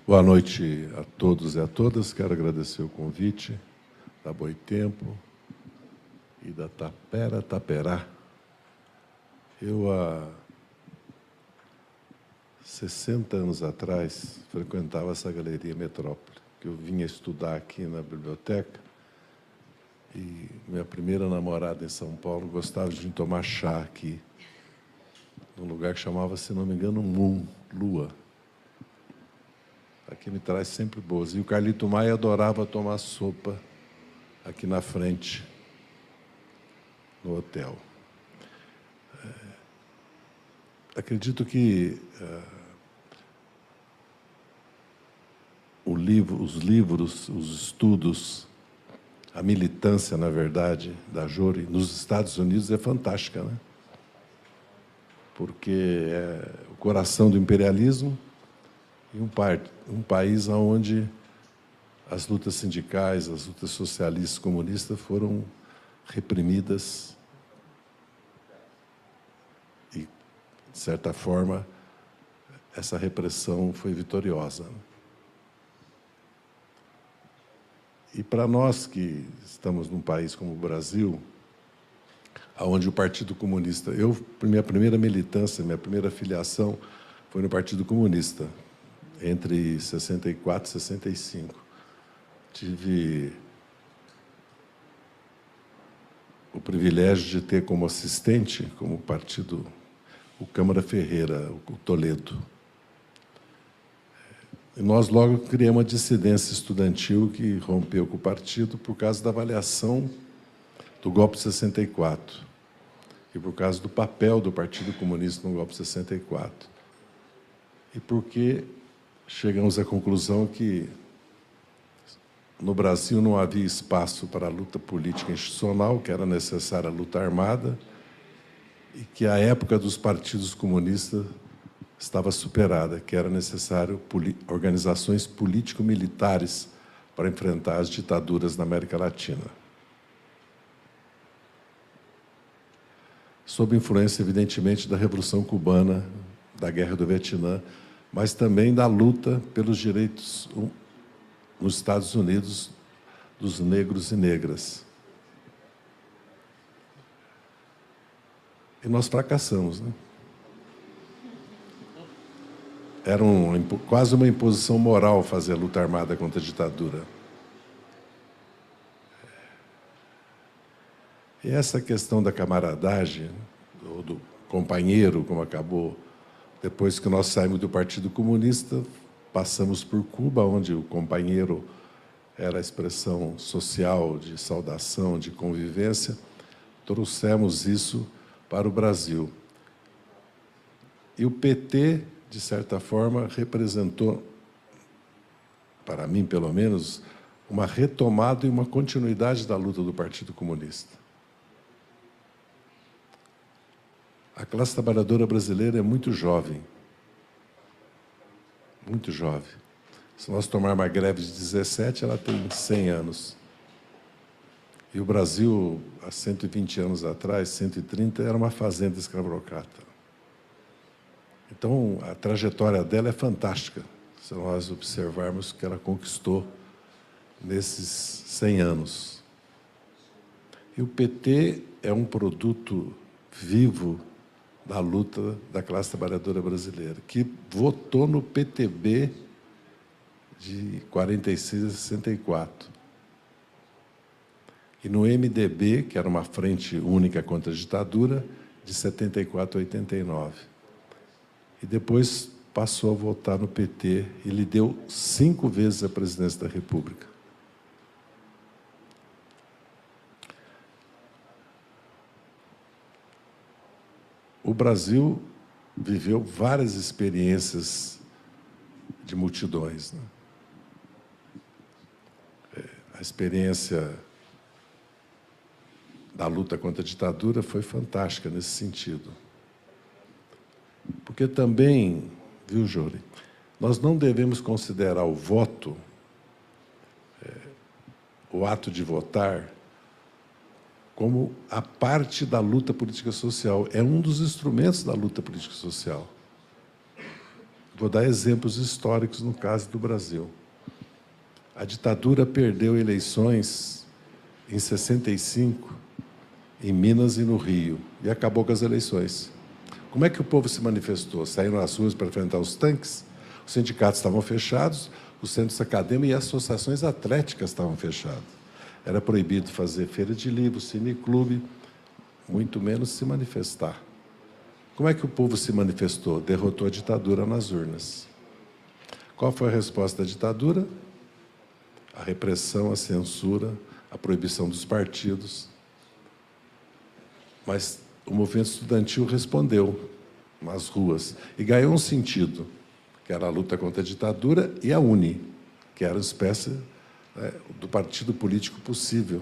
Boa noite a todos e a todas. Quero agradecer o convite da Boitempo e da Tapera Taperá. Eu, há 60 anos atrás, frequentava essa Galeria Metrópole, que eu vinha estudar aqui na biblioteca, e minha primeira namorada em São Paulo gostava de tomar chá aqui, num lugar que chamava, se não me engano, Moon, Lua. Aqui me traz sempre boas. E o Carlito Maia adorava tomar sopa aqui na frente, no hotel. Acredito que os livros, os estudos, a militância, na verdade, da Jori nos Estados Unidos é fantástica, né? Porque é o coração do imperialismo e um país onde as lutas sindicais, as lutas socialistas comunistas foram reprimidas e, de certa forma, essa repressão foi vitoriosa. E para nós que estamos num país como o Brasil, onde o Partido Comunista... minha primeira militância, minha primeira filiação foi no Partido Comunista, entre 64 e 65. Tive o privilégio de ter como assistente, como partido, o Câmara Ferreira, o Toledo. E nós logo criamos uma dissidência estudantil que rompeu com o partido por causa da avaliação do golpe de 64 e por causa do papel do Partido Comunista no golpe de 64. E porque chegamos à conclusão que no Brasil não havia espaço para a luta política institucional, que era necessária a luta armada, e que a época dos partidos comunistas estava superada, que era necessário organizações político-militares para enfrentar as ditaduras na América Latina. Sob influência, evidentemente, da Revolução Cubana, da Guerra do Vietnã, mas também da luta pelos direitos nos Estados Unidos dos negros e negras. E nós fracassamos, né? Era quase uma imposição moral fazer a luta armada contra a ditadura. E essa questão da camaradagem, ou do companheiro, como acabou, depois que nós saímos do Partido Comunista, passamos por Cuba, onde o companheiro era a expressão social de saudação, de convivência, trouxemos isso para o Brasil. E o PT, de certa forma, representou, para mim, pelo menos, uma retomada e uma continuidade da luta do Partido Comunista. A classe trabalhadora brasileira é muito jovem. Muito jovem. Se nós tomarmos uma greve de 17, ela tem 100 anos. E o Brasil, há 120 anos atrás, 130, era uma fazenda escravocrata. Então, a trajetória dela é fantástica, se nós observarmos o que ela conquistou nesses 100 anos. E o PT é um produto vivo da luta da classe trabalhadora brasileira, que votou no PTB de 46 a 64. E no MDB, que era uma frente única contra a ditadura, de 74 a 89. E depois passou a votar no PT e lhe deu 5 vezes a presidência da República. O Brasil viveu várias experiências de multidões, né? A experiência da luta contra a ditadura foi fantástica nesse sentido. Porque também, viu, Jori, nós não devemos considerar o voto, o ato de votar, como a parte da luta política social. É um dos instrumentos da luta política social. Vou dar exemplos históricos no caso do Brasil. A ditadura perdeu eleições em 65, em Minas e no Rio, e acabou com as eleições. Como é que o povo se manifestou? Saíram às ruas para enfrentar os tanques? Os sindicatos estavam fechados, os centros acadêmicos e associações atléticas estavam fechados. Era proibido fazer feira de livros, cineclube, muito menos se manifestar. Como é que o povo se manifestou? Derrotou a ditadura nas urnas. Qual foi a resposta da ditadura? A repressão, a censura, a proibição dos partidos. Mas o movimento estudantil respondeu nas ruas e ganhou um sentido, que era a luta contra a ditadura, e a UNE, que era uma espécie do partido político possível.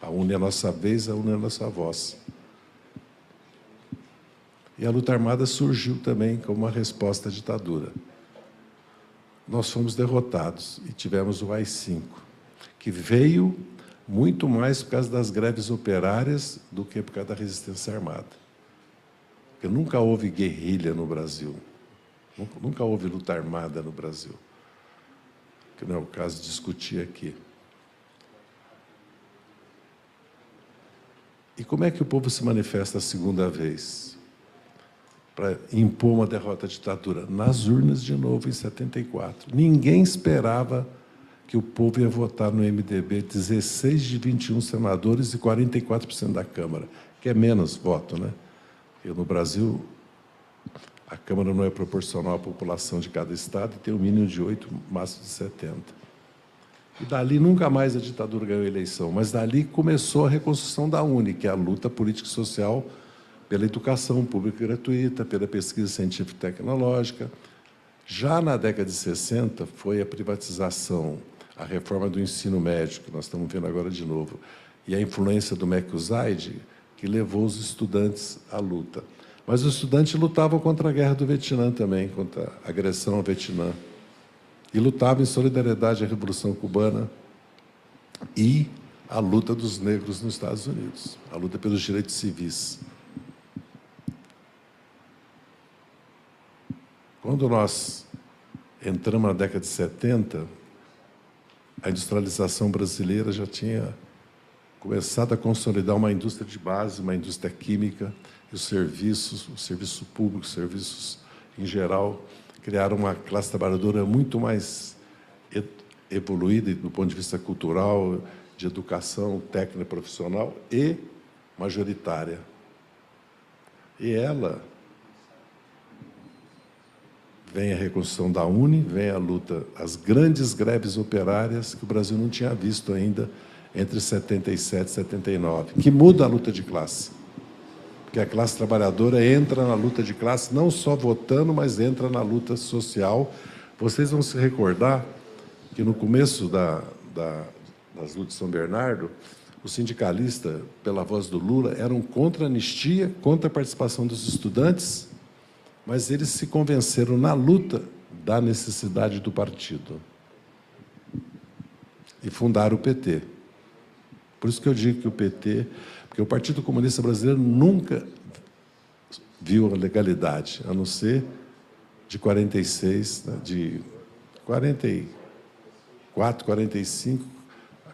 A UNE é a nossa vez, a UNE é a nossa voz. E a luta armada surgiu também como uma resposta à ditadura. Nós fomos derrotados e tivemos o AI-5, que veio muito mais por causa das greves operárias do que por causa da resistência armada. Porque nunca houve guerrilha no Brasil, nunca houve luta armada no Brasil, que não é o caso de discutir aqui. E como é que o povo se manifesta a segunda vez? Para impor uma derrota à ditadura? Nas urnas de novo, em 74. Ninguém esperava que o povo ia votar no MDB 16 de 21 senadores e 44% da Câmara, que é menos voto, né? Porque no Brasil, a Câmara não é proporcional à população de cada estado e tem um mínimo de 8, máximo de 70. E dali nunca mais a ditadura ganhou a eleição, mas dali começou a reconstrução da UNE, que é a luta política e social pela educação pública e gratuita, pela pesquisa científica e tecnológica. Já na década de 60, foi a privatização, a reforma do ensino médio, que nós estamos vendo agora de novo, e a influência do MEC-Usaid, que levou os estudantes à luta. Mas os estudantes lutavam contra a guerra do Vietnã também, contra a agressão ao Vietnã. E lutavam em solidariedade à Revolução Cubana e à luta dos negros nos Estados Unidos, a luta pelos direitos civis. Quando nós entramos na década de 70, a industrialização brasileira já tinha começado a consolidar uma indústria de base, uma indústria química, e os serviços, o serviço público, os serviços em geral, criaram uma classe trabalhadora muito mais evoluída do ponto de vista cultural, de educação técnica e profissional e majoritária. E ela vem a reconstrução da UNE, vem a luta, as grandes greves operárias que o Brasil não tinha visto ainda entre 77 e 79, que muda a luta de classe. Porque a classe trabalhadora entra na luta de classe, não só votando, mas entra na luta social. Vocês vão se recordar que no começo das lutas de São Bernardo, os sindicalistas, pela voz do Lula, eram contra a anistia, contra a participação dos estudantes, mas eles se convenceram na luta da necessidade do partido e fundaram o PT. Por isso que eu digo que o PT, porque o Partido Comunista Brasileiro nunca viu a legalidade, a não ser de 46, né, de 44, 45,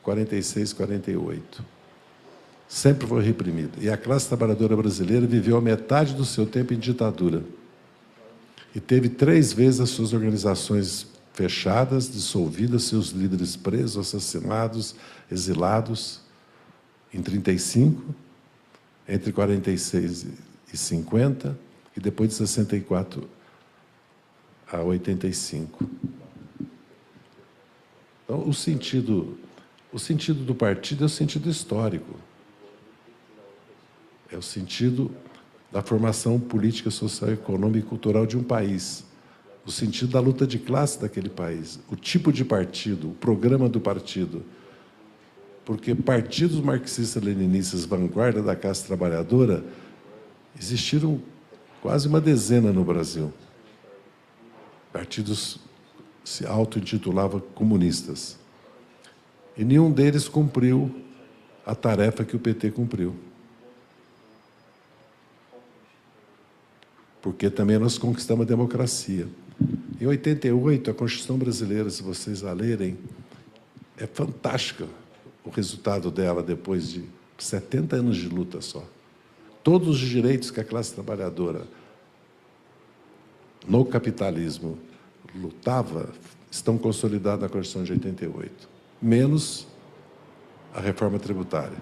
46, 48. Sempre foi reprimido. E a classe trabalhadora brasileira viveu a metade do seu tempo em ditadura. E teve 3 vezes as suas organizações fechadas, dissolvidas, seus líderes presos, assassinados, exilados, em 35, entre 46 e 50, e depois de 64 a 85. Então, o sentido do partido é o sentido histórico. É o sentido da formação política, social, econômica e cultural de um país, o sentido da luta de classe daquele país, o tipo de partido, o programa do partido. Porque partidos marxistas-leninistas, vanguarda da classe trabalhadora, existiram quase uma dezena no Brasil. Partidos se auto-intitulavam comunistas. E nenhum deles cumpriu a tarefa que o PT cumpriu. Porque também nós conquistamos a democracia. Em 88, a Constituição brasileira, se vocês a lerem, é fantástica o resultado dela depois de 70 anos de luta só. Todos os direitos que a classe trabalhadora no capitalismo lutava estão consolidados na Constituição de 88, menos a reforma tributária.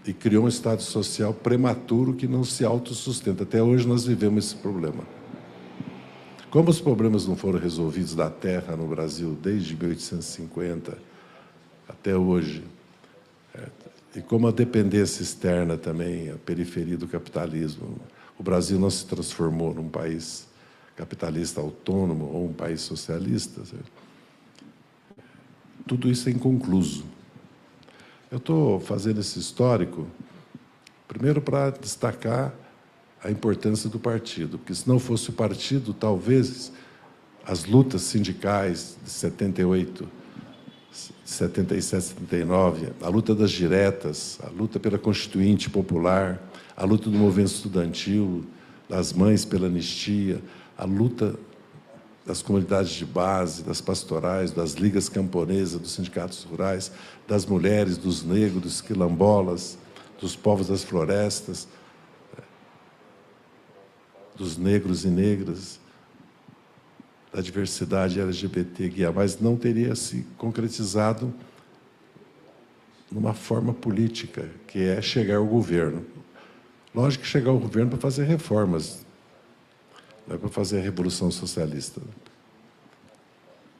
E criou um Estado social prematuro que não se autossustenta. Até hoje nós vivemos esse problema. Como os problemas não foram resolvidos da terra no Brasil desde 1850 até hoje, e como a dependência externa também, a periferia do capitalismo, o Brasil não se transformou num país capitalista autônomo ou um país socialista, tudo isso é inconcluso. Eu estou fazendo esse histórico, primeiro para destacar a importância do partido, porque se não fosse o partido, talvez as lutas sindicais de 78, 77, 79, a luta das diretas, a luta pela Constituinte Popular, a luta do movimento estudantil, das mães pela anistia, a luta das comunidades de base, das pastorais, das ligas camponesas, dos sindicatos rurais, das mulheres, dos negros, dos quilombolas, dos povos das florestas, dos negros e negras, da diversidade LGBT, mas não teria se concretizado numa forma política, que é chegar ao governo. Lógico que chegar ao governo para fazer reformas, não é para fazer a revolução socialista.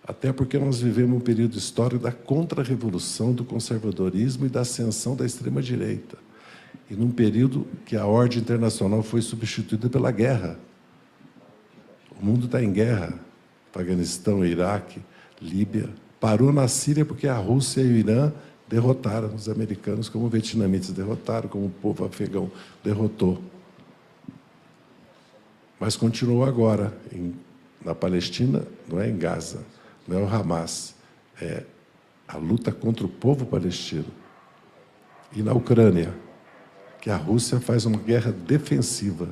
Até porque nós vivemos um período histórico da contra-revolução, do conservadorismo e da ascensão da extrema-direita. E num período que a ordem internacional foi substituída pela guerra. O mundo está em guerra. Afeganistão, Iraque, Líbia. Parou na Síria porque a Rússia e o Irã derrotaram os americanos, como os vietnamitas derrotaram, como o povo afegão derrotou. Mas continuou agora. Na Palestina, não é em Gaza, não é o Hamas, é a luta contra o povo palestino. E na Ucrânia, que a Rússia faz uma guerra defensiva,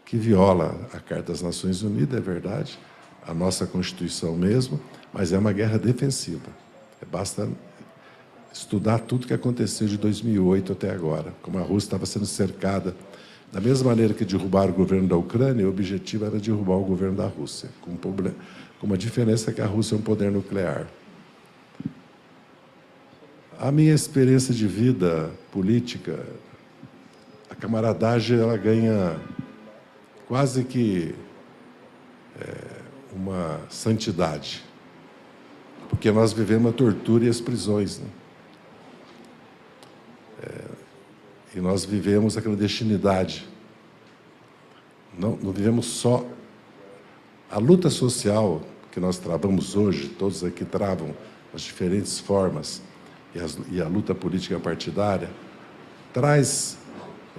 que viola a Carta das Nações Unidas, é verdade, a nossa Constituição mesmo, mas é uma guerra defensiva. Basta estudar tudo que aconteceu de 2008 até agora, como a Rússia estava sendo cercada. Da mesma maneira que derrubaram o governo da Ucrânia, o objetivo era derrubar o governo da Rússia, com uma diferença que a Rússia é um poder nuclear. A minha experiência de vida política, a camaradagem, ela ganha quase que uma santidade, porque nós vivemos a tortura e as prisões, né? E nós vivemos a clandestinidade. Não vivemos só a luta social que nós travamos hoje, todos aqui travam as diferentes formas, e a luta política partidária, traz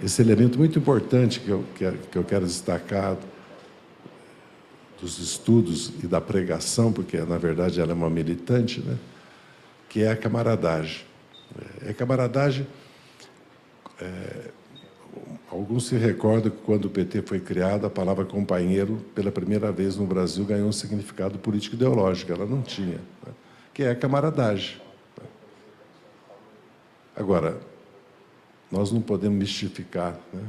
esse elemento muito importante que eu quero destacar dos estudos e da pregação, porque, na verdade, ela é uma militante, né? Que é a camaradagem. A camaradagem, alguns se recordam que, quando o PT foi criado, a palavra companheiro, pela primeira vez no Brasil, ganhou um significado político-ideológico. Ela não tinha, né? Que é a camaradagem. Agora, nós não podemos mistificar, né?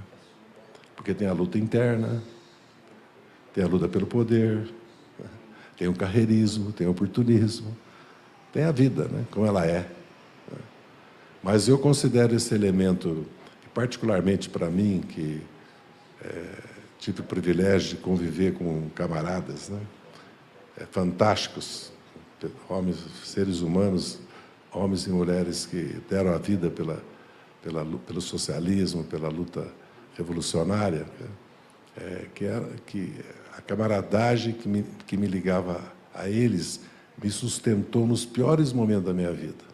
Porque tem a luta interna, tem a luta pelo poder, né? Tem o carreirismo, tem o oportunismo, tem a vida, né? Como ela é. Né? Mas eu considero esse elemento, particularmente para mim, que tive o privilégio de conviver com camaradas, né? Fantásticos, homens, seres humanos, homens e mulheres que deram a vida pelo socialismo, pela luta revolucionária, que a camaradagem que me ligava a eles me sustentou nos piores momentos da minha vida.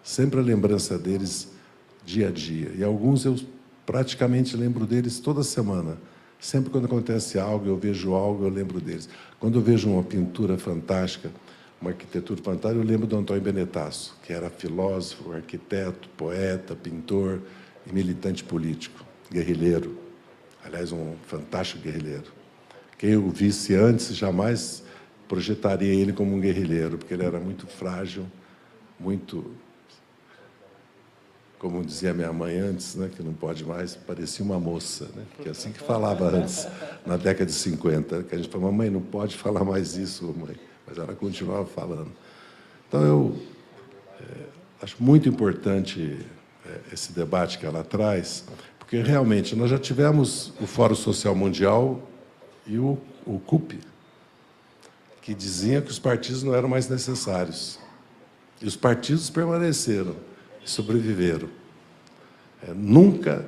Sempre a lembrança deles dia a dia. E alguns eu praticamente lembro deles toda semana. Sempre quando acontece algo, eu vejo algo, eu lembro deles. Quando eu vejo uma pintura fantástica, uma arquitetura fantástica, eu lembro do Antônio Benetasso, que era filósofo, arquiteto, poeta, pintor e militante político, guerrilheiro. Aliás, um fantástico guerrilheiro. Quem o visse antes jamais projetaria ele como um guerrilheiro, porque ele era muito frágil, muito, como dizia minha mãe antes, né, que não pode mais, parecia uma moça, né, que é assim que falava antes, na década de 50, que a gente falava, mamãe, não pode falar mais isso, mãe, mas ela continuava falando. Então, eu acho muito importante esse debate que ela traz, porque, realmente, nós já tivemos o Fórum Social Mundial e o CUP, que diziam que os partidos não eram mais necessários. E os partidos permaneceram e sobreviveram. Nunca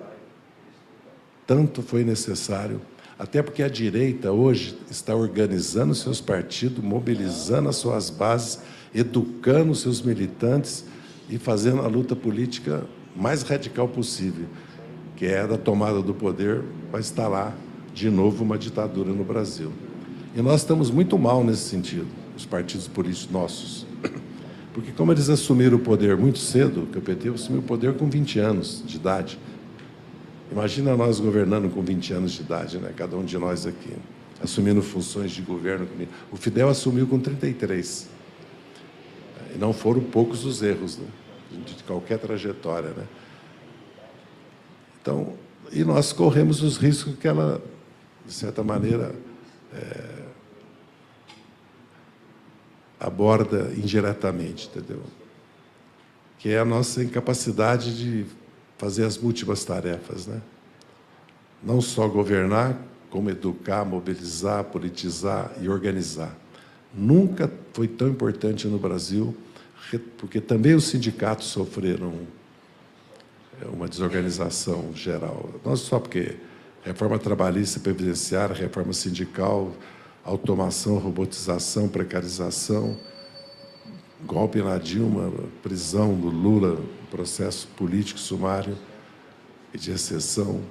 tanto foi necessário, até porque a direita, hoje, está organizando seus partidos, mobilizando as suas bases, educando os seus militantes e fazendo a luta política mais radical possível, que é a da tomada do poder para instalar de novo uma ditadura no Brasil. E nós estamos muito mal nesse sentido, os partidos políticos nossos. Porque, como eles assumiram o poder muito cedo, que o PT assumiu o poder com 20 anos de idade. Imagina nós governando com 20 anos de idade, né? Cada um de nós aqui, assumindo funções de governo. O Fidel assumiu com 33. E não foram poucos os erros, né? De qualquer trajetória, né? Então, e nós corremos os riscos que ela, de certa maneira, aborda indiretamente, entendeu? Que é a nossa incapacidade de fazer as múltiplas tarefas, né? Não só governar, como educar, mobilizar, politizar e organizar. Nunca foi tão importante no Brasil, porque também os sindicatos sofreram uma desorganização geral. Não só porque reforma trabalhista, previdenciária, reforma sindical, automação, robotização, precarização, golpe na Dilma, prisão do Lula, processo político sumário e de exceção.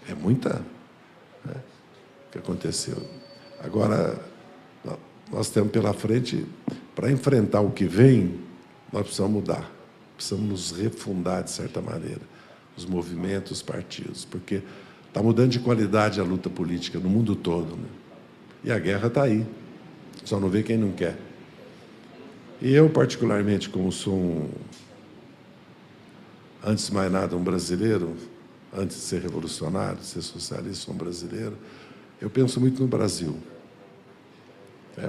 É muita, né, que aconteceu. Agora, nós temos pela frente, para enfrentar o que vem, nós precisamos mudar, precisamos nos refundar, de certa maneira, os movimentos, os partidos, porque está mudando de qualidade a luta política no mundo todo, né? E a guerra está aí, só não vê quem não quer. E eu, particularmente, como sou, antes de mais nada, um brasileiro, antes de ser revolucionário, de ser socialista, sou um brasileiro, eu penso muito no Brasil.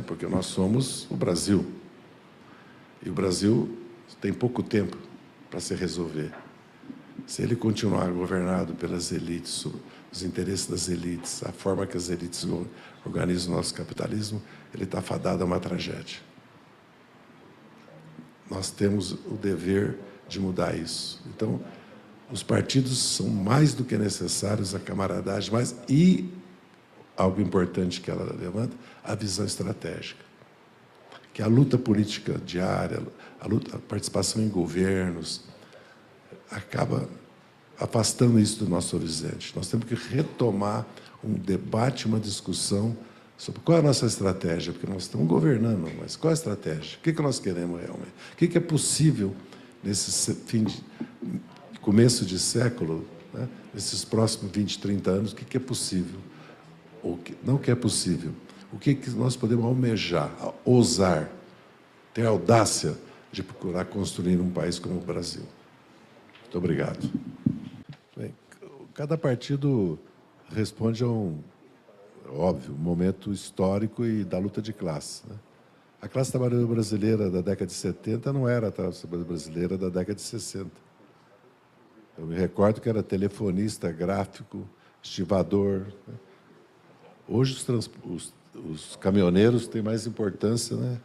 Porque nós somos o Brasil. E o Brasil tem pouco tempo para se resolver. Se ele continuar governado pelas elites, os interesses das elites, a forma que as elites organizam o nosso capitalismo, ele está fadado a uma tragédia. Nós temos o dever de mudar isso. Então, os partidos são mais do que necessários, a camaradagem, e algo importante que ela levanta, a visão estratégica. Que a luta política diária, a participação em governos, acaba afastando isso do nosso horizonte. Nós temos que retomar um debate, uma discussão sobre qual é a nossa estratégia, porque nós estamos governando, mas qual é a estratégia? O que nós queremos realmente? O que é possível nesse começo de século, né? Nesses próximos 20, 30 anos, o que é possível? Ou não que é possível. O que nós podemos almejar, ousar, ter a audácia de procurar construir um país como o Brasil. Muito obrigado. Bem, cada partido responde a óbvio, momento histórico e da luta de classe, né? A classe trabalhadora brasileira da década de 70 não era a classe trabalhadora brasileira da década de 60. Eu me recordo que era telefonista, gráfico, estivador, né? Hoje os caminhoneiros têm mais importância, né?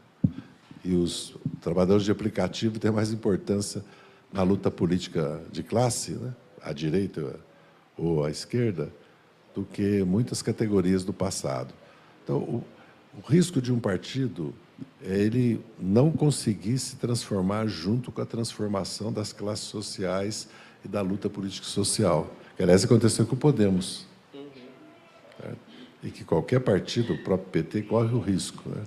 E os trabalhadores de aplicativo têm mais importância na luta política de classe, né? À direita ou à esquerda, do que muitas categorias do passado. Então, o risco de um partido é ele não conseguir se transformar junto com a transformação das classes sociais e da luta político-social. Que, aliás, aconteceu com o Podemos. E que qualquer partido, o próprio PT, corre o risco, né?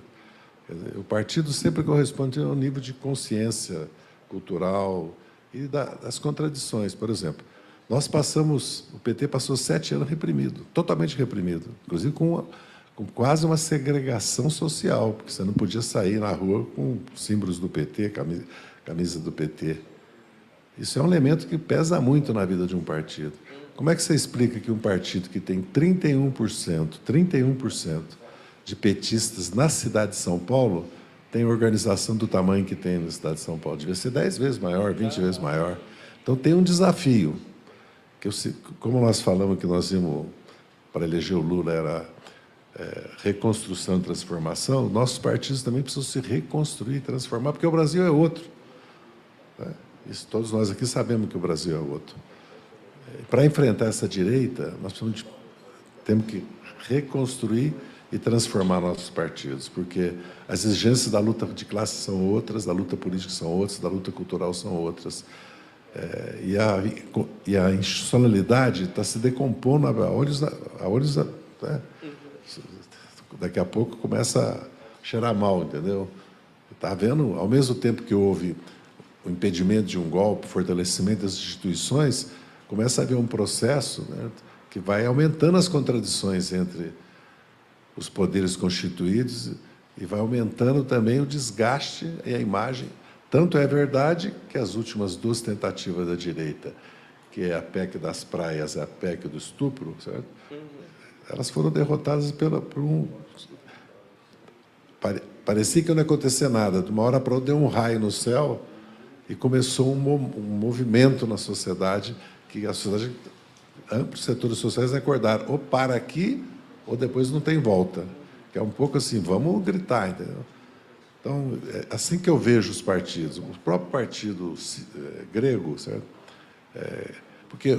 Quer dizer, o partido sempre corresponde ao nível de consciência cultural e das contradições. Por exemplo, o PT passou 7 anos reprimido, totalmente reprimido, inclusive com quase uma segregação social, porque você não podia sair na rua com símbolos do PT, camisa do PT. Isso é um elemento que pesa muito na vida de um partido. Como é que você explica que um partido que tem 31% de petistas na cidade de São Paulo tem organização do tamanho que tem na cidade de São Paulo? Devia ser 10 vezes maior, 20 vezes maior. Então, tem um desafio. Como nós falamos que nós íamos, para eleger o Lula, era reconstrução e transformação, nossos partidos também precisam se reconstruir e transformar, porque o Brasil é outro. Né? Isso, todos nós aqui sabemos que o Brasil é outro. Para enfrentar essa direita, nós temos que reconstruir e transformar nossos partidos, porque as exigências da luta de classe são outras, da luta política são outras, da luta cultural são outras. E a institucionalidade está se decompondo a olhos né? Daqui a pouco começa a cheirar mal, entendeu? Está vendo, ao mesmo tempo que houve o impedimento de um golpe, o fortalecimento das instituições, começa a haver um processo, né, que vai aumentando as contradições entre os poderes constituídos e vai aumentando também o desgaste e a imagem. Tanto é verdade que as últimas 2 tentativas da direita, que é a PEC das praias e a PEC do estupro, certo? Elas foram derrotadas por um... Parecia que não ia acontecer nada. De uma hora para outra deu um raio no céu e começou um movimento na sociedade, que a sociedade, amplos setores sociais acordaram, ou para aqui, ou depois não tem volta. Que é um pouco assim, vamos gritar, entendeu? Então, é assim que eu vejo os partidos. O próprio partido grego, certo? Porque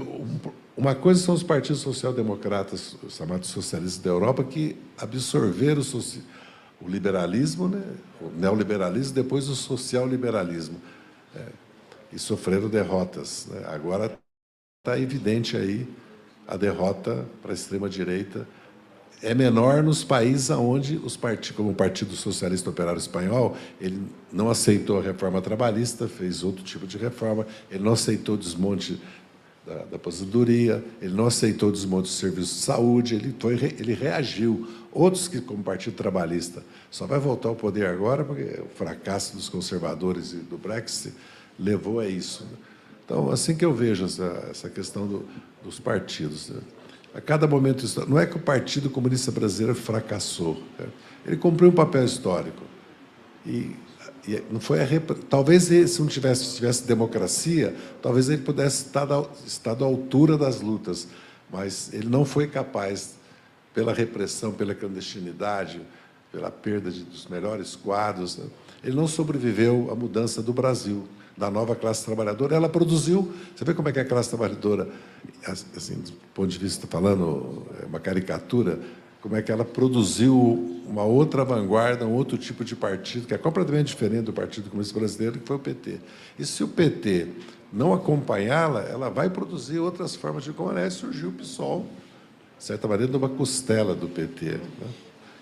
uma coisa são os partidos social-democratas, os chamados socialistas da Europa, que absorveram o liberalismo, né? O neoliberalismo, depois o social-liberalismo, e sofreram derrotas, né? Agora está evidente aí a derrota para a extrema-direita. É menor nos países onde os partidos, como o Partido Socialista Operário Espanhol, ele não aceitou a reforma trabalhista, fez outro tipo de reforma, ele não aceitou o desmonte da aposentadoria, ele não aceitou o desmonte do serviço de saúde, ele reagiu. Outros, que, como o Partido Trabalhista, só vai voltar ao poder agora porque o fracasso dos conservadores e do Brexit levou a isso. Então, assim que eu vejo essa questão dos partidos, né? A cada momento histórico, não é que o Partido Comunista Brasileiro fracassou, né? Ele cumpriu um papel histórico. E não foi talvez, se não tivesse democracia, talvez ele pudesse estar à altura das lutas, mas ele não foi capaz, pela repressão, pela clandestinidade, pela perda dos melhores quadros, né? Ele não sobreviveu à mudança do Brasil, da nova classe trabalhadora. Ela produziu... Você vê como é que a classe trabalhadora, assim, do ponto de vista, falando uma caricatura, como é que ela produziu uma outra vanguarda, um outro tipo de partido, que é completamente diferente do Partido Comunista Brasileiro, que foi o PT. E se o PT não acompanhá-la, ela vai produzir outras formas de... Como, aliás, surgiu o PSOL, de certa maneira, de uma costela do PT, né?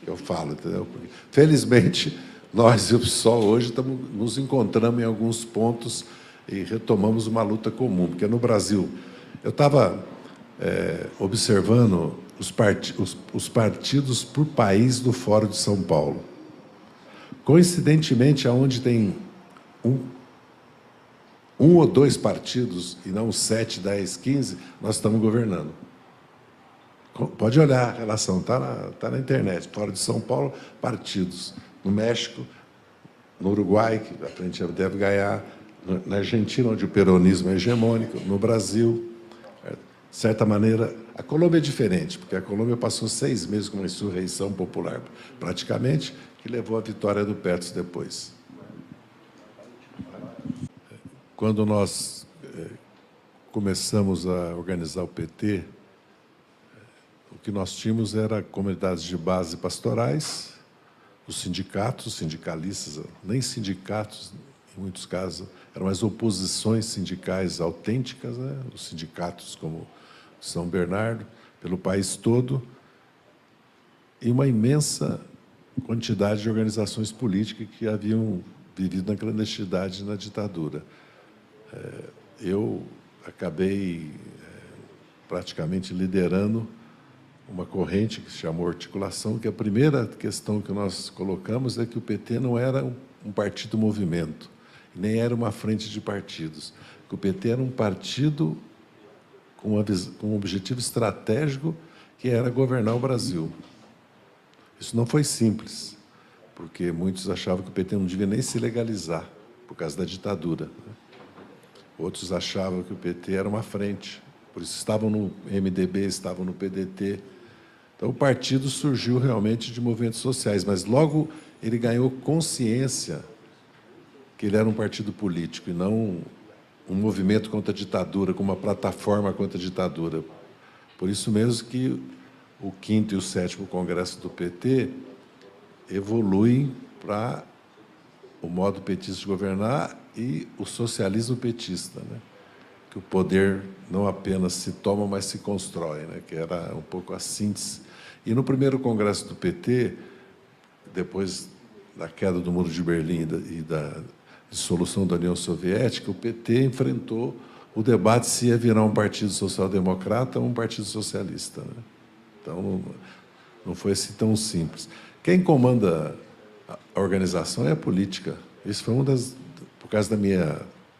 Eu falo, entendeu? Porque, felizmente, nós e o PSOL hoje nos encontramos em alguns pontos e retomamos uma luta comum, porque no Brasil, eu estava observando os partidos por país do Fórum de São Paulo. Coincidentemente, aonde tem um ou 2 partidos, e não 7, 10, 15, nós estamos governando. Pode olhar a relação, está na internet. Fora de São Paulo, partidos. No México, no Uruguai, que a frente deve ganhar, na Argentina, onde o peronismo é hegemônico, no Brasil. De certa maneira, a Colômbia é diferente, porque a Colômbia passou 6 meses com uma insurreição popular, praticamente, que levou à vitória do Petros depois. Quando nós começamos a organizar o PT, o que nós tínhamos era comunidades de base pastorais, os sindicatos, os sindicalistas, nem sindicatos, em muitos casos, eram as oposições sindicais autênticas, né? Os sindicatos como São Bernardo, pelo país todo, e uma imensa quantidade de organizações políticas que haviam vivido na clandestinidade e na ditadura. Eu acabei praticamente liderando uma corrente que se chamou articulação, que a primeira questão que nós colocamos é que o PT não era um partido-movimento, nem era uma frente de partidos, que o PT era um partido com um objetivo estratégico, que era governar o Brasil. Isso não foi simples, porque muitos achavam que o PT não devia nem se legalizar, por causa da ditadura. Outros achavam que o PT era uma frente, por isso estavam no MDB, estavam no PDT. Então, o partido surgiu realmente de movimentos sociais, mas logo ele ganhou consciência que ele era um partido político e não um movimento contra a ditadura, com uma plataforma contra a ditadura. Por isso mesmo que o 5º e o 7º Congresso do PT evoluem para o modo petista de governar e o socialismo petista, né? Que o poder não apenas se toma, mas se constrói, né? Que era um pouco a síntese. E no primeiro Congresso do PT, depois da queda do Muro de Berlim e da dissolução da União Soviética, o PT enfrentou o debate se ia virar um partido social-democrata ou um partido socialista, né? Então, não foi assim tão simples. Quem comanda a organização é a política. Isso foi por causa da minha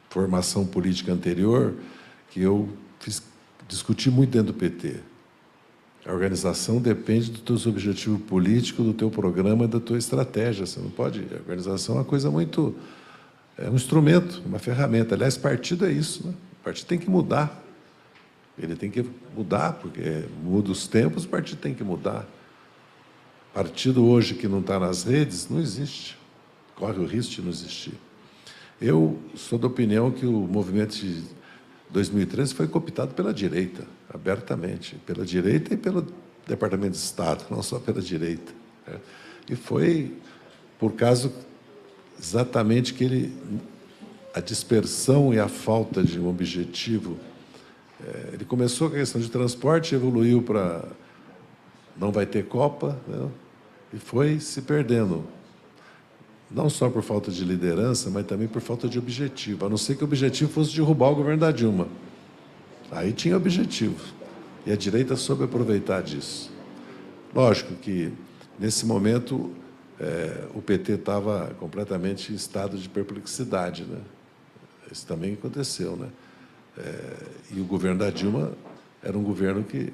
formação política anterior, que eu discuti muito dentro do PT. A organização depende dos teus objetivos políticos, do teu programa e da tua estratégia. Você não pode... A organização é uma coisa muito... É um instrumento, uma ferramenta. Aliás, partido é isso, né? O partido tem que mudar. Ele tem que mudar, porque muda os tempos, o partido tem que mudar. Partido hoje que não está nas redes, não existe. Corre o risco de não existir. Eu sou da opinião que o movimento de 2013 foi cooptado pela direita, abertamente. Pela direita e pelo Departamento de Estado, não só pela direita, né? E foi por causa exatamente que a dispersão e a falta de um objetivo... Ele começou com a questão de transporte, evoluiu para não vai ter Copa, né? E foi se perdendo. Não só por falta de liderança, mas também por falta de objetivo, a não ser que o objetivo fosse derrubar o governo da Dilma. Aí tinha objetivo. E a direita soube aproveitar disso. Lógico que, nesse momento, o PT estava completamente em estado de perplexidade, né? Isso também aconteceu, né? E o governo da Dilma era um governo que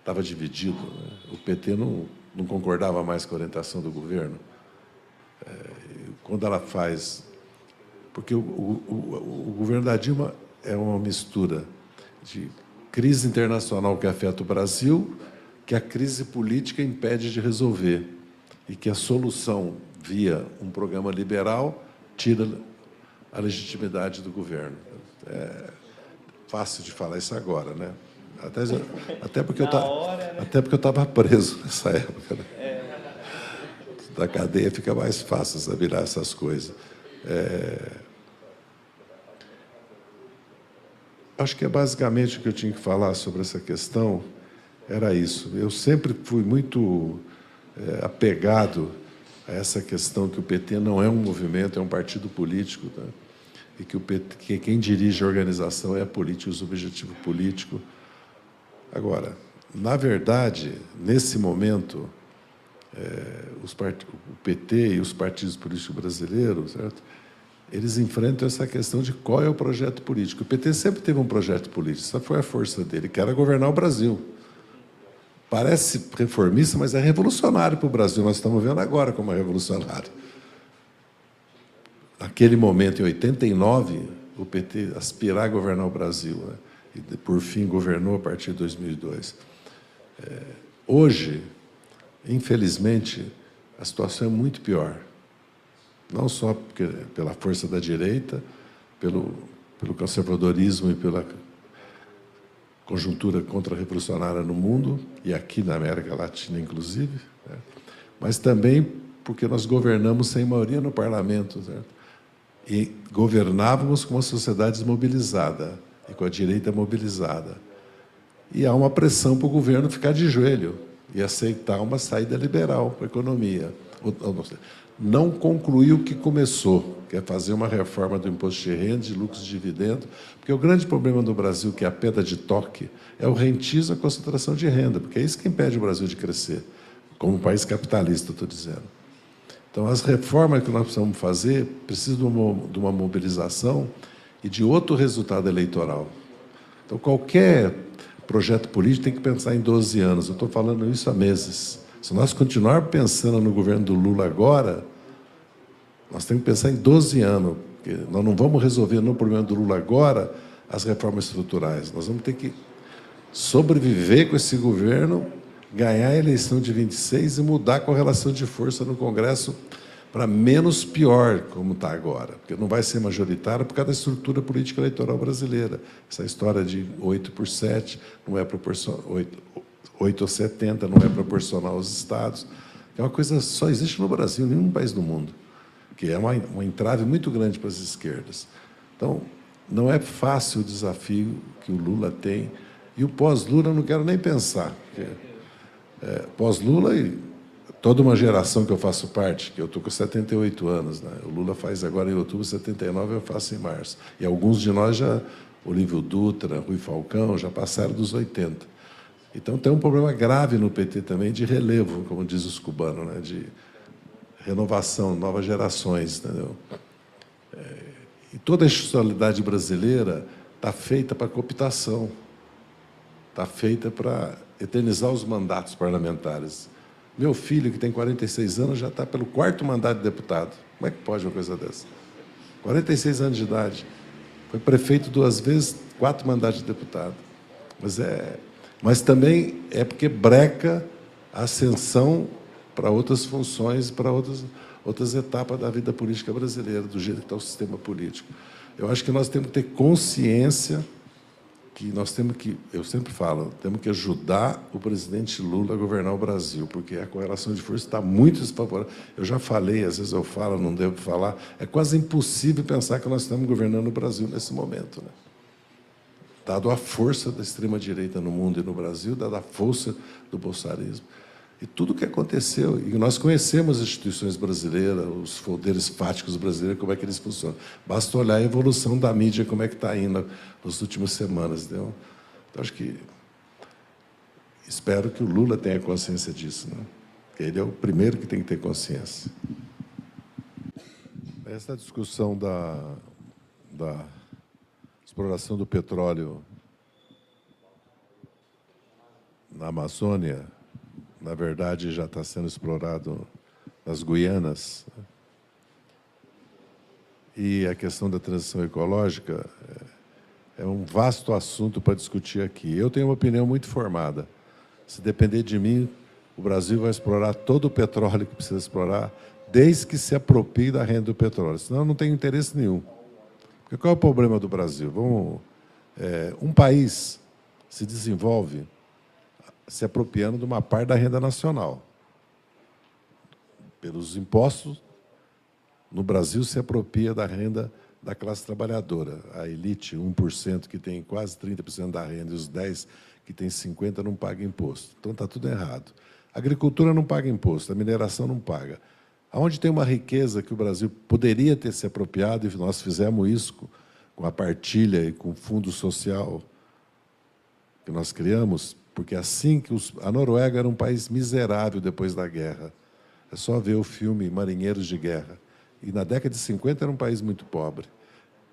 estava dividido, né? O PT não concordava mais com a orientação do governo. Quando ela faz... Porque o governo da Dilma é uma mistura de crise internacional que afeta o Brasil, que a crise política impede de resolver, e que a solução, via um programa liberal, tira a legitimidade do governo. É fácil de falar isso agora, né? Até porque eu estava preso nessa época, né? Da cadeia fica mais fácil virar essas coisas. Acho que basicamente o que eu tinha que falar sobre essa questão era isso. Eu sempre fui muito apegado a essa questão que o PT não é um movimento, é um partido político, tá? E que quem dirige a organização é a política, os objetivos políticos. Agora, na verdade, nesse momento, o PT e os partidos políticos brasileiros, certo? Eles enfrentam essa questão de qual é o projeto político. O PT sempre teve um projeto político, essa foi a força dele, que era governar o Brasil. Parece reformista, mas é revolucionário para o Brasil. Nós estamos vendo agora como é revolucionário. Naquele momento, em 89, o PT aspirar a governar o Brasil, né? E, por fim, governou a partir de 2002. Hoje, infelizmente, a situação é muito pior. Não só pela força da direita, pelo conservadorismo e pela conjuntura contra-revolucionária no mundo, e aqui na América Latina, inclusive, né? Mas também porque nós governamos sem maioria no parlamento, certo? E governávamos com uma sociedade desmobilizada e com a direita mobilizada. E há uma pressão para o governo ficar de joelho e aceitar uma saída liberal para a economia. não concluiu o que começou, que é fazer uma reforma do imposto de renda, de lucros de dividendo, porque o grande problema do Brasil, que é a pedra de toque, é o rentismo e a concentração de renda, porque é isso que impede o Brasil de crescer, como um país capitalista, estou dizendo. Então, as reformas que nós precisamos fazer precisam de uma mobilização e de outro resultado eleitoral. Então, qualquer projeto político tem que pensar em 12 anos. Eu estou falando isso há meses. Se nós continuarmos pensando no governo do Lula agora, nós temos que pensar em 12 anos, porque nós não vamos resolver no problema do Lula agora as reformas estruturais. Nós vamos ter que sobreviver com esse governo, ganhar a eleição de 26 e mudar a correlação de força no Congresso para menos pior, como está agora, porque não vai ser majoritário por causa da estrutura política eleitoral brasileira. Essa história de 8 por 7 não é proporcional, 8 ou 70 não é proporcional aos estados. É uma coisa que só existe no Brasil, em nenhum país do mundo, que é uma entrave muito grande para as esquerdas. Então, não é fácil o desafio que o Lula tem. E o pós-Lula eu não quero nem pensar. Pós-Lula e toda uma geração que eu faço parte, que eu estou com 78 anos, né? O Lula faz agora em outubro 79, eu faço em março. E alguns de nós já, Olívio Dutra, Rui Falcão, já passaram dos 80. Então tem um problema grave no PT também de relevo, como diz os cubanos, né? De renovação, novas gerações, entendeu? E toda a institucionalidade brasileira está feita para cooptação, está feita para eternizar os mandatos parlamentares. Meu filho, que tem 46 anos, já está pelo 4º mandato de deputado. Como é que pode uma coisa dessa? 46 anos de idade. Foi prefeito 2 vezes, 4 mandatos de deputado. Mas também é porque breca a ascensão para outras funções, para outras etapas da vida política brasileira, do jeito que está o sistema político. Eu acho que nós temos que ter consciência que nós temos que, eu sempre falo, temos que ajudar o presidente Lula a governar o Brasil, porque a correlação de força está muito desfavorável. Eu já falei, às vezes eu falo, não devo falar, é quase impossível pensar que nós estamos governando o Brasil nesse momento, né? Dado a força da extrema-direita no mundo e no Brasil, dada a força do bolsonarismo. E tudo o que aconteceu, e nós conhecemos as instituições brasileiras, os poderes fáticos brasileiros, como é que eles funcionam. Basta olhar a evolução da mídia, como é que está indo nas últimas semanas. Entendeu? Então, acho que... Espero que o Lula tenha consciência disso, né? Ele é o primeiro que tem que ter consciência. Essa discussão da exploração do petróleo na Amazônia, na verdade, já está sendo explorado nas Guianas. E a questão da transição ecológica é um vasto assunto para discutir aqui. Eu tenho uma opinião muito formada. Se depender de mim, o Brasil vai explorar todo o petróleo que precisa explorar, desde que se aproprie da renda do petróleo. Senão, eu não tenho interesse nenhum. Porque qual é o problema do Brasil? Um país se desenvolve se apropriando de uma parte da renda nacional. Pelos impostos, no Brasil se apropria da renda da classe trabalhadora. A elite, 1%, que tem quase 30% da renda, e os 10% que tem 50% não pagam imposto. Então, está tudo errado. A agricultura não paga imposto, a mineração não paga. Onde tem uma riqueza que o Brasil poderia ter se apropriado, e nós fizemos isso com a partilha e com o fundo social que nós criamos, porque assim que a Noruega era um país miserável depois da guerra. É só ver o filme Marinheiros de Guerra. E na década de 50 era um país muito pobre.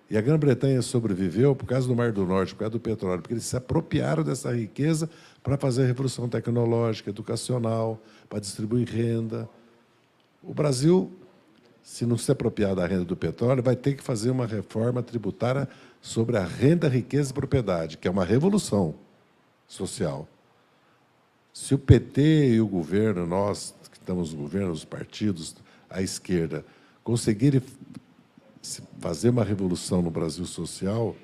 E a Grã-Bretanha sobreviveu por causa do Mar do Norte, por causa do petróleo, porque eles se apropriaram dessa riqueza para fazer a revolução tecnológica, educacional, para distribuir renda. O Brasil, se não se apropriar da renda do petróleo, vai ter que fazer uma reforma tributária sobre a renda, riqueza e propriedade, que é uma revolução social. Se o PT e o governo, nós que estamos no governo, os partidos, a esquerda, conseguirem fazer uma revolução no Brasil social,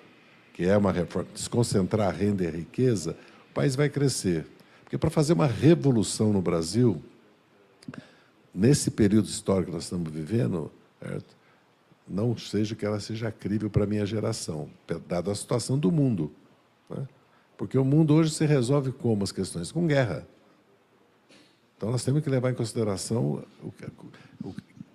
que é uma reforma, desconcentrar a renda e a riqueza, o país vai crescer. Porque para fazer uma revolução no Brasil, nesse período histórico que nós estamos vivendo, certo? Não seja que ela seja crível para a minha geração, dada a situação do mundo, né? Porque o mundo hoje se resolve como as questões? Com guerra. Então, nós temos que levar em consideração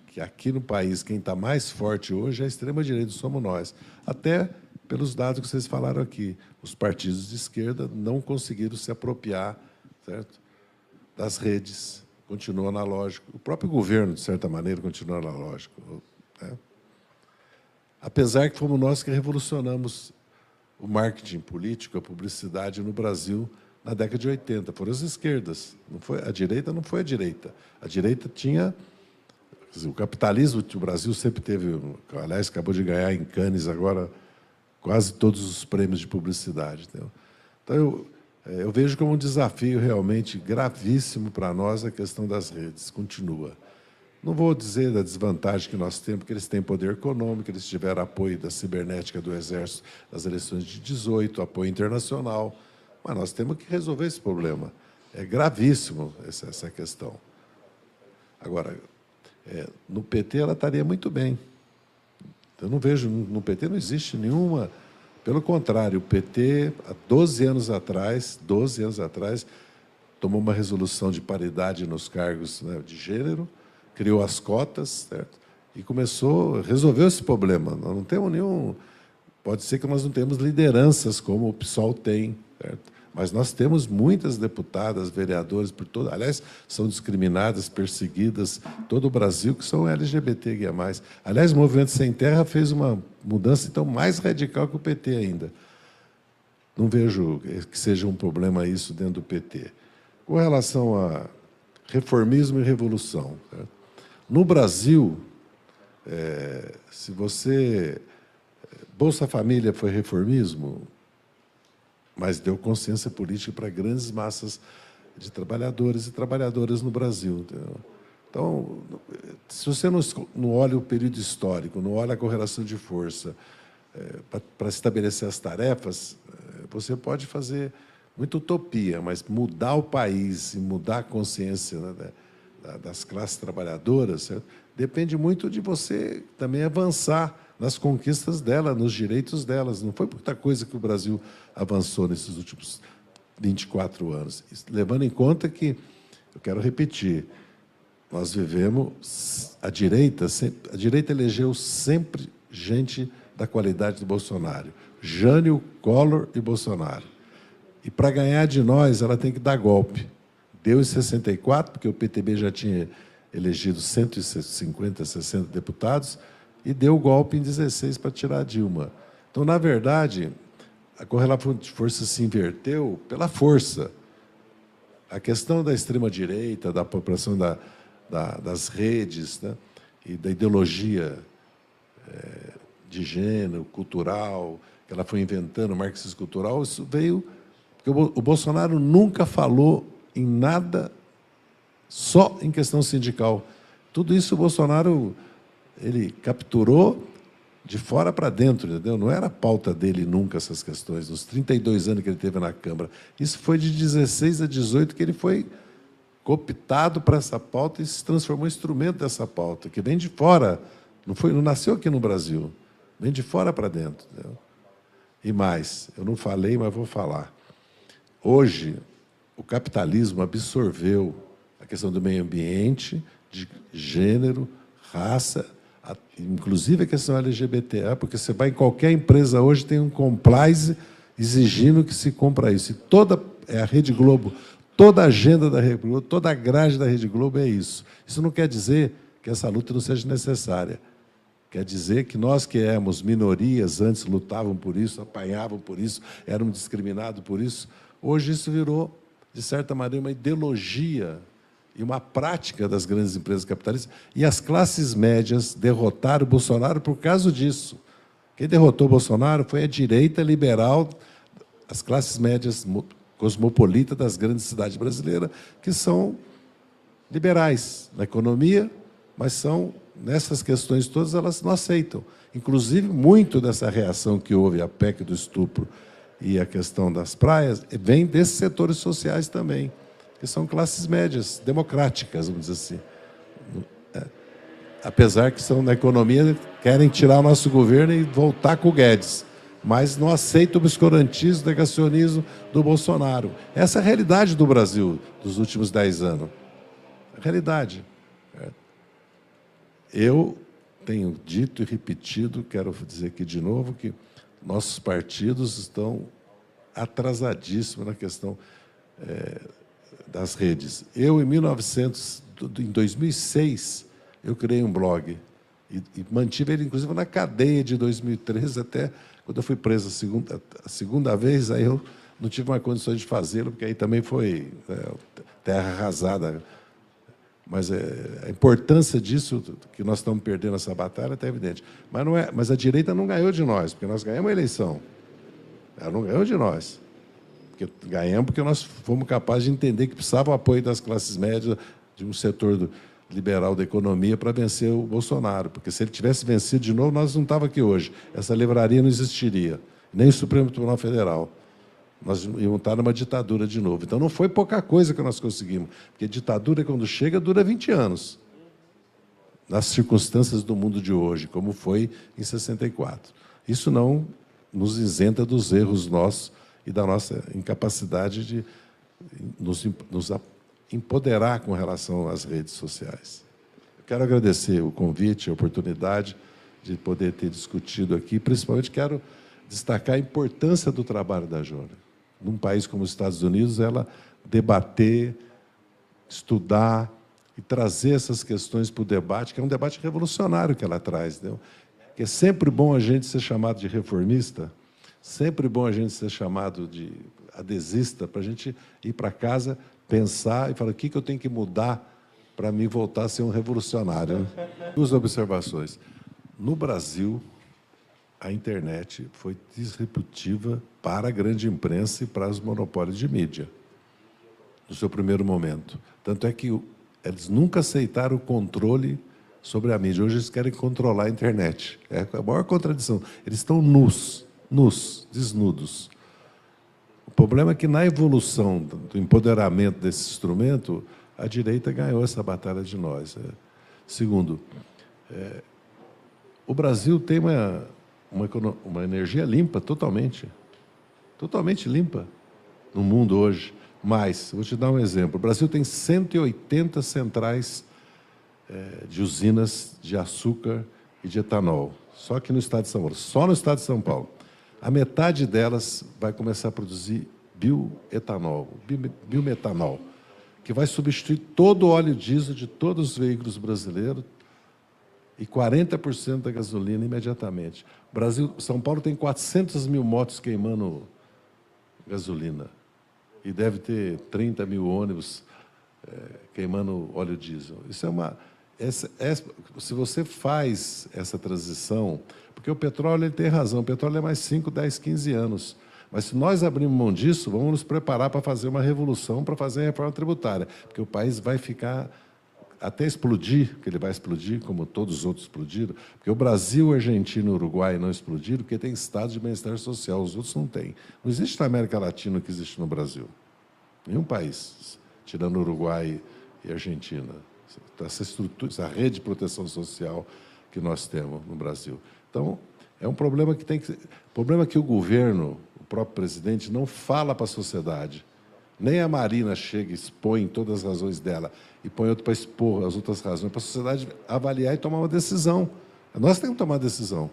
que que aqui no país quem está mais forte hoje é a extrema-direita, somos nós. Até pelos dados que vocês falaram aqui. Os partidos de esquerda não conseguiram se apropriar, certo, das redes. Continua analógico. O próprio governo, de certa maneira, continua analógico, né? Apesar que fomos nós que revolucionamos o marketing político, a publicidade no Brasil na década de 80. Foram as esquerdas. Não foi, a direita não foi a direita. A direita tinha... Quer dizer, o capitalismo que o Brasil sempre teve... Aliás, acabou de ganhar em Cannes agora quase todos os prêmios de publicidade. Entendeu? Então, eu vejo como um desafio realmente gravíssimo para nós a questão das redes. Continua. Não vou dizer da desvantagem que nós temos, porque eles têm poder econômico, eles tiveram apoio da cibernética do Exército nas eleições de 18, apoio internacional, mas nós temos que resolver esse problema. É gravíssimo essa questão. Agora, no PT ela estaria muito bem. Eu não vejo, no PT não existe nenhuma... Pelo contrário, o PT, há 12 anos atrás, tomou uma resolução de paridade nos cargos, né, de gênero, criou as cotas, certo? E resolveu esse problema. Nós não temos nenhum... Pode ser que nós não temos lideranças como o PSOL tem, certo? Mas nós temos muitas deputadas, vereadoras, aliás, são discriminadas, perseguidas, todo o Brasil, que são LGBTQIA+. Aliás, o Movimento Sem Terra fez uma mudança então mais radical que o PT ainda. Não vejo que seja um problema isso dentro do PT. Com relação a reformismo e revolução, certo? No Brasil, se você... Bolsa Família foi reformismo, mas deu consciência política para grandes massas de trabalhadores e trabalhadoras no Brasil. Entendeu? Então, se você não olha o período histórico, não olha a correlação de força para estabelecer as tarefas, você pode fazer muita utopia, mas mudar o país e mudar a consciência, né, das classes trabalhadoras, certo? Depende muito de você também avançar nas conquistas dela, nos direitos delas. Não foi muita coisa que o Brasil avançou nesses últimos 24 anos. Levando em conta que, eu quero repetir, nós vivemos... A direita elegeu sempre gente da qualidade do Bolsonaro. Jânio, Collor e Bolsonaro. E, para ganhar de nós, ela tem que dar golpe. Deu em 64, porque o PTB já tinha elegido 150, 60 deputados, e deu o golpe em 16 para tirar a Dilma. Então, na verdade, a correlação de força se inverteu pela força. A questão da extrema-direita, da apropriação das redes, né, e da ideologia de gênero, cultural, que ela foi inventando, o marxismo cultural, isso veio... Porque o Bolsonaro nunca falou em nada só em questão sindical. Tudo isso o Bolsonaro... ele capturou de fora para dentro, entendeu? Não era a pauta dele nunca essas questões, nos 32 anos que ele teve na Câmara. Isso foi de 16 a 18 que ele foi cooptado para essa pauta e se transformou em instrumento dessa pauta, que vem de fora, não nasceu aqui no Brasil, vem de fora para dentro. Entendeu? E mais, eu não falei, mas vou falar. Hoje, o capitalismo absorveu a questão do meio ambiente, de gênero, raça, inclusive a questão LGBT, porque você vai em qualquer empresa hoje, tem um compliance exigindo que se cumpra isso. E toda a Rede Globo, toda a agenda da Rede Globo, toda a grade da Rede Globo é isso. Isso não quer dizer que essa luta não seja necessária. Quer dizer que nós que éramos minorias, antes lutavam por isso, apanhavam por isso, éramos discriminados por isso, hoje isso virou, de certa maneira, uma ideologia e uma prática das grandes empresas capitalistas, e as classes médias derrotaram o Bolsonaro por causa disso. Quem derrotou o Bolsonaro foi a direita liberal, as classes médias cosmopolitas das grandes cidades brasileiras, que são liberais na economia, mas são, nessas questões todas, elas não aceitam. Inclusive, muito dessa reação que houve à PEC do estupro e a questão das praias vem desses setores sociais também, que são classes médias, democráticas, vamos dizer assim. Apesar que são na economia, querem tirar o nosso governo e voltar com o Guedes, mas não aceitam o obscurantismo, o negacionismo do Bolsonaro. Essa é a realidade do Brasil dos últimos 10 anos. A realidade. Eu tenho dito e repetido, quero dizer aqui de novo, que nossos partidos estão atrasadíssimos na questão das redes. Eu, em 2006, eu criei um blog e mantive ele, inclusive, na cadeia de 2013, até quando eu fui preso a segunda vez, aí eu não tive mais condições de fazê-lo, porque aí também foi terra arrasada. Mas a importância disso, que nós estamos perdendo essa batalha, está evidente. Mas a direita não ganhou de nós, porque nós ganhamos a eleição. Ela não ganhou de nós. Ganhamos porque nós fomos capazes de entender que precisava o apoio das classes médias, de um setor liberal da economia, para vencer o Bolsonaro. Porque se ele tivesse vencido de novo, nós não estávamos aqui hoje. Essa livraria não existiria, nem o Supremo Tribunal Federal. Nós íamos estar numa ditadura de novo. Então, não foi pouca coisa que nós conseguimos, porque ditadura, quando chega, dura 20 anos, nas circunstâncias do mundo de hoje, como foi em 64. Isso não nos isenta dos erros nossos e da nossa incapacidade de nos empoderar com relação às redes sociais. Eu quero agradecer o convite, a oportunidade de poder ter discutido aqui. Principalmente quero destacar a importância do trabalho da Jônia. Num país como os Estados Unidos, ela debater, estudar e trazer essas questões para o debate, que é um debate revolucionário que ela traz. Entendeu? Que é sempre bom a gente ser chamado de reformista, sempre bom a gente ser chamado de adesista, para a gente ir para casa, pensar e falar o que eu tenho que mudar para mim voltar a ser um revolucionário. Duas observações. No Brasil, a internet foi disruptiva para a grande imprensa e para os monopólios de mídia, no seu primeiro momento. Tanto é que eles nunca aceitaram o controle sobre a mídia. Hoje eles querem controlar a internet. É a maior contradição. Eles estão nus, desnudos. O problema é que, na evolução do empoderamento desse instrumento, a direita ganhou essa batalha de nós. Segundo, o Brasil tem uma energia limpa, totalmente limpa, no mundo hoje. Mas, vou te dar um exemplo. O Brasil tem 180 centrais de usinas de açúcar e de etanol, só aqui no estado de São Paulo. Só no estado de São Paulo. A metade delas vai começar a produzir biometanol, que vai substituir todo o óleo diesel de todos os veículos brasileiros e 40% da gasolina imediatamente. São Paulo tem 400 mil motos queimando gasolina e deve ter 30 mil ônibus queimando óleo diesel. Isso se você faz essa transição, porque o petróleo ele tem razão, o petróleo é mais 5, 10, 15 anos. Mas se nós abrirmos mão disso, vamos nos preparar para fazer uma revolução, para fazer a reforma tributária, porque o país vai ficar até explodir, que ele vai explodir, como todos os outros explodiram, porque o Brasil, a Argentina e o Uruguai não explodiram, porque tem estados de bem-estar social, os outros não têm. Não existe na América Latina o que existe no Brasil. Nenhum país, tirando o Uruguai e a Argentina. Essa estrutura, essa rede de proteção social que nós temos no Brasil. Então, é um problema que tem que... O problema é que o governo, o próprio presidente, não fala para a sociedade. Nem a Marina chega e expõe todas as razões dela e põe outro para expor as outras razões, para a sociedade avaliar e tomar uma decisão. Nós temos que tomar uma decisão.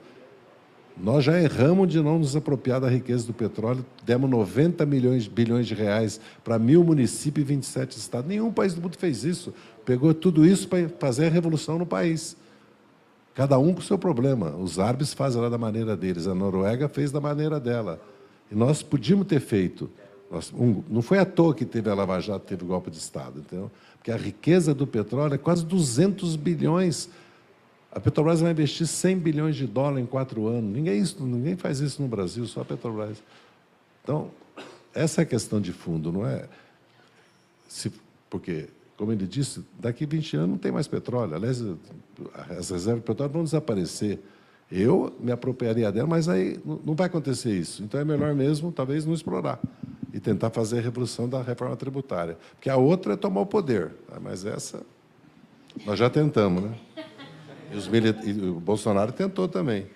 Nós já erramos de não nos apropriar da riqueza do petróleo, demos 90 bilhões de reais para 1.000 municípios e 27 estados. Nenhum país do mundo fez isso. Pegou tudo isso para fazer a revolução no país. Cada um com o seu problema. Os árabes fazem lá da maneira deles, a Noruega fez da maneira dela. E nós podíamos ter feito. Não foi à toa que teve a Lava Jato, teve o golpe de Estado, entendeu? Porque a riqueza do petróleo é quase 200 bilhões. A Petrobras vai investir 100 bilhões de dólares em 4 anos. Ninguém faz isso no Brasil, só a Petrobras. Então, essa é a questão de fundo, não é? Porque, como ele disse, daqui a 20 anos não tem mais petróleo. Aliás, as reservas de petróleo vão desaparecer. Eu me apropriaria dela, mas aí não vai acontecer isso. Então, é melhor mesmo, talvez, não explorar e tentar fazer a revolução da reforma tributária. Porque a outra é tomar o poder. Mas essa, nós já tentamos, né? E o Bolsonaro tentou também.